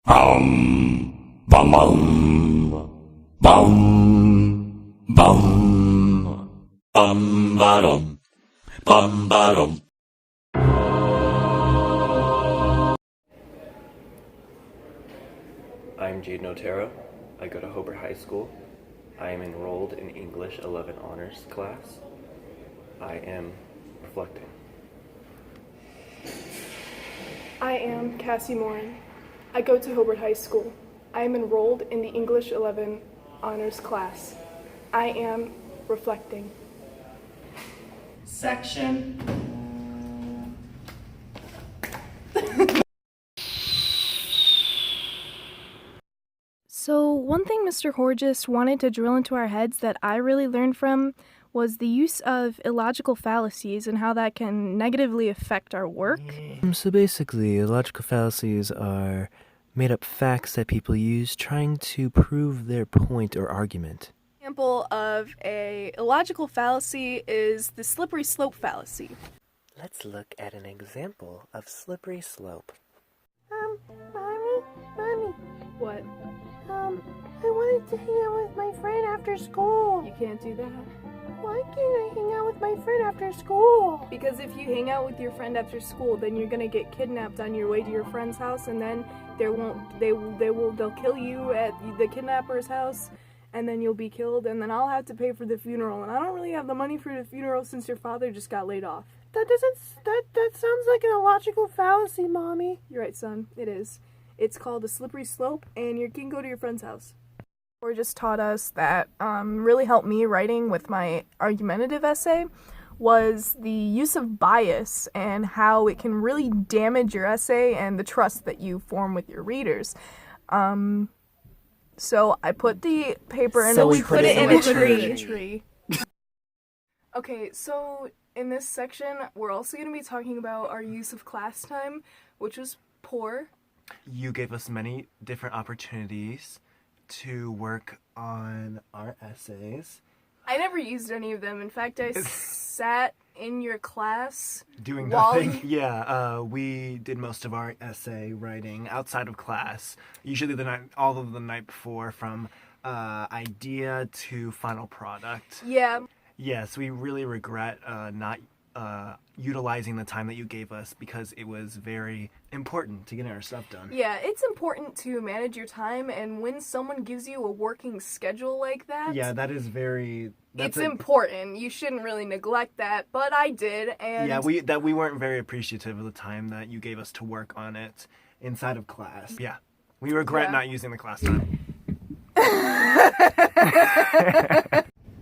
Bum, bum, bum, bum, bum, bum, ba-dum, bum, ba-dum. I'm Jaden Otero. I go to Hobart High School. I am enrolled in English 11 honors class. I am reflecting. I am Cassie Morin. I go to Hobart High School. I am enrolled in the English 11 honors class. I am reflecting. Section. So one thing Mr. Horgis wanted to drill into our heads that I really learned from was the use of illogical fallacies and how that can negatively affect our work. So basically, illogical fallacies are made-up facts that people use trying to prove their point or argument. Example of a illogical fallacy is the slippery slope fallacy. Let's look at an example of slippery slope. Mommy, What? I wanted to hang out with my friend after school. You can't do that? Why can't I hang out with my friend after school? Because if you hang out with your friend after school, then you're gonna get kidnapped on your way to your friend's house, and then they'll kill you at the kidnapper's house, and then you'll be killed, and then I'll have to pay for the funeral, and I don't really have the money for the funeral since your father just got laid off. That sounds like an illogical fallacy, Mommy. You're right, son. It is. It's called a slippery slope, and you can go to your friend's house. Or just taught us that really helped me writing with my argumentative essay was the use of bias and how it can really damage your essay and the trust that you form with your readers. So I put the paper in So we put it in a tree. Okay, so in this section, we're also going to be talking about our use of class time, which was poor. You gave us many different opportunities to work on our essays. I never used any of them. In fact, I sat in your class Doing while nothing. Yeah, we did most of our essay writing outside of class. Usually all of the night before, from idea to final product. Yeah. Yes, we really regret not utilizing the time that you gave us because it was very important to get our stuff done. Yeah, it's important to manage your time, and when someone gives you a working schedule like that, Yeah, that is very... it's important. You shouldn't really neglect that, but I did, and... Yeah, we weren't very appreciative of the time that you gave us to work on it inside of class. Yeah, we regret not using the class time.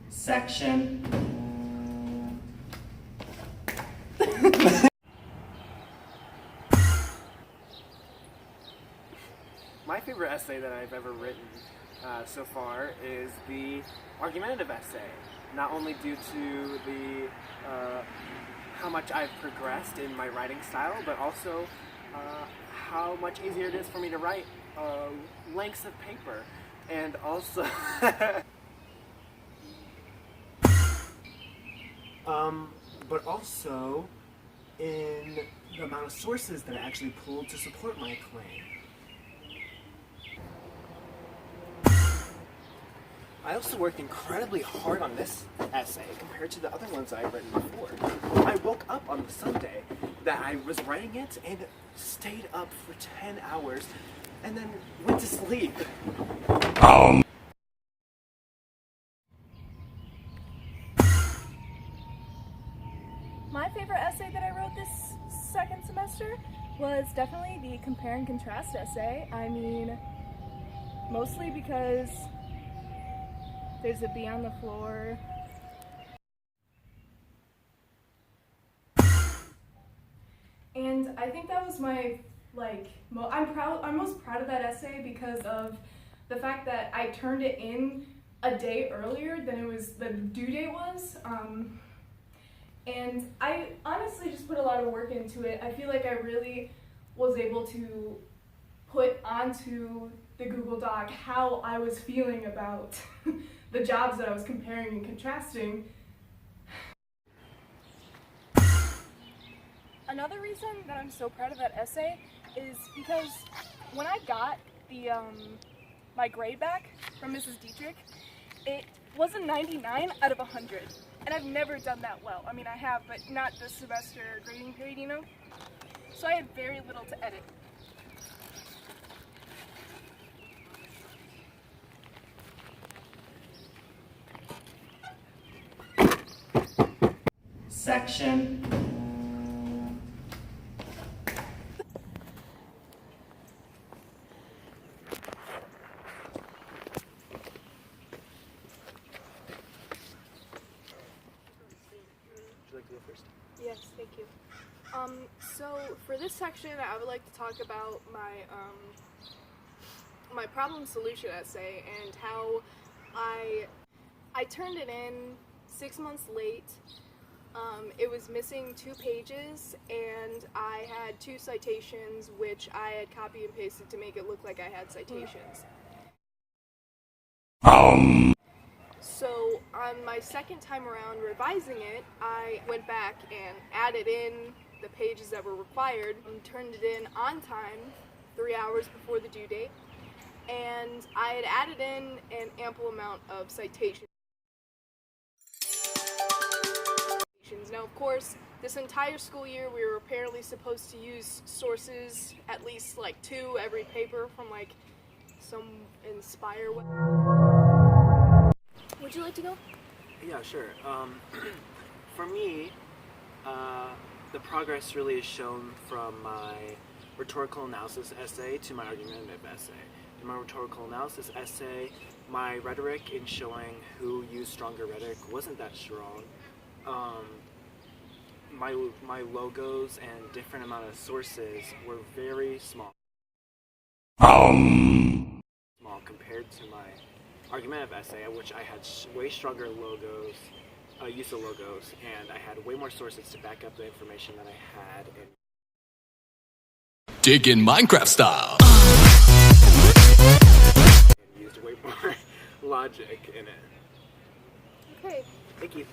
Section. My favorite essay that I've ever written so far is the argumentative essay. Not only due to the how much I've progressed in my writing style, but also how much easier it is for me to write lengths of paper, and also but also in the amount of sources that I actually pulled to support my claim. I also worked incredibly hard on this essay compared to the other ones I've written before. I woke up on the Sunday that I was writing it and stayed up for 10 hours and then went to sleep. My favorite essay that I wrote this second semester was definitely the compare and contrast essay. I mean, mostly because there's a bee on the floor. And I think that was my, I'm most proud of that essay because of the fact that I turned it in a day earlier than the due date was. And I honestly just put a lot of work into it. I feel like I really was able to put onto the Google Doc how I was feeling about the jobs that I was comparing and contrasting. Another reason that I'm so proud of that essay is because when I got the my grade back from Mrs. Dietrich, it was a 99 out of 100. And I've never done that well. I mean, I have, but not this semester grading period, you know? So I had very little to edit. Section. Would you like to go first? Yes, thank you. So for this section, I would like to talk about my problem solution essay and how I turned it in 6 months late. It was missing 2 pages, and I had 2 citations, which I had copy and pasted to make it look like I had citations. So on my second time around revising it, I went back and added in the pages that were required and turned it in on time, 3 hours before the due date, and I had added in an ample amount of citations. Now, of course, this entire school year we were apparently supposed to use sources, at least like 2 every paper from like some Inspire. Would you like to go? Yeah, sure. For me, the progress really is shown from my rhetorical analysis essay to my argumentative essay. In my rhetorical analysis essay, my rhetoric in showing who used stronger rhetoric wasn't that strong. My logos and different amount of sources were very small. Small compared to my argumentative essay, in which I had way stronger logos, use of logos, and I had way more sources to back up the information that I had. Dig in Minecraft style. And used way more logic in it. Okay. Thank you.